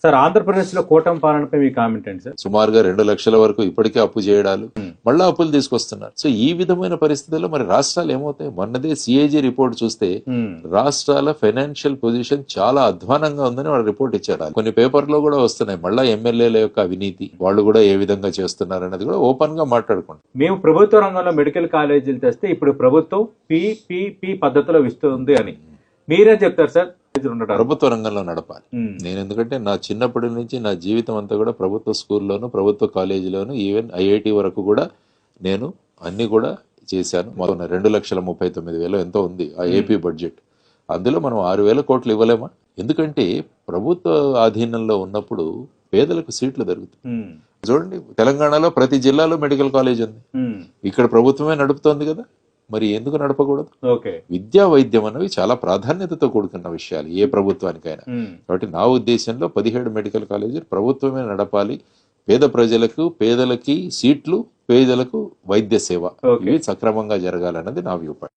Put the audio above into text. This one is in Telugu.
సార్ ఆంధ్రప్రదేశ్ లో కూటమి పాలనపై మీ కామెంట్ ఏంటి సార్? సుమారుగా 2 లక్షల వరకు ఇప్పటికే అప్పు చేయడాలు, మళ్ళా అప్పులు తీసుకొస్తున్నారు. సో ఈ విధమైన పరిస్థితుల్లో మరి రాష్ట్రాలు ఏమవుతాయి? మొన్నదే సిఏజీ రిపోర్ట్ చూస్తే రాష్ట్రాల ఫైనాన్షియల్ పొజిషన్ చాలా అధ్వానంగా ఉందని వాళ్ళు రిపోర్ట్ ఇచ్చారు. కొన్ని పేపర్లో కూడా వస్తున్నాయి. మళ్ళా ఎమ్మెల్యేల యొక్క అవినీతి, వాళ్ళు కూడా ఏ విధంగా చేస్తున్నారు అనేది కూడా ఓపెన్ గా మాట్లాడుకుంటాం. మేము ప్రభుత్వ రంగంలో మెడికల్ కాలేజీలు తెస్తే ఇప్పుడు ప్రభుత్వం పిపిపి పద్ధతిలో ఇస్తుంది అని మీరేం చెప్తారు సార్? ప్రభుత్వ రంగంలో నడపాలి. నేను ఎందుకంటే నా చిన్నప్పటి నుంచి నా జీవితం అంతా కూడా ప్రభుత్వ స్కూల్లోను, ప్రభుత్వ కాలేజీలోను, ఈవెన్ ఐఐటి వరకు కూడా నేను అన్ని కూడా చేశాను. మొత్తం 2,39,000 ఎంతో ఉంది ఆ ఏపీ బడ్జెట్. అందులో మనం 6,000 కోట్లు ఇవ్వలేమా? ఎందుకంటే ప్రభుత్వ ఆధీనంలో ఉన్నప్పుడు పేదలకు సీట్లు దొరుకుతాయి. చూడండి, తెలంగాణలో ప్రతి జిల్లాలో మెడికల్ కాలేజ్ ఉంది. ఇక్కడ ప్రభుత్వమే నడుపుతోంది కదా, మరి ఎందుకు నడపకూడదు? విద్యా వైద్యం అనేవి చాలా ప్రాధాన్యతతో కూడుకున్న విషయాలు ఏ ప్రభుత్వానికైనా. కాబట్టి నా ఉద్దేశంలో 17 మెడికల్ కాలేజీలు ప్రభుత్వమే నడపాలి. పేద ప్రజలకు, పేదలకి సీట్లు, పేదలకు వైద్య సేవ ఇవి సక్రమంగా జరగాలన్నది నా వ్యూ పాయింట్.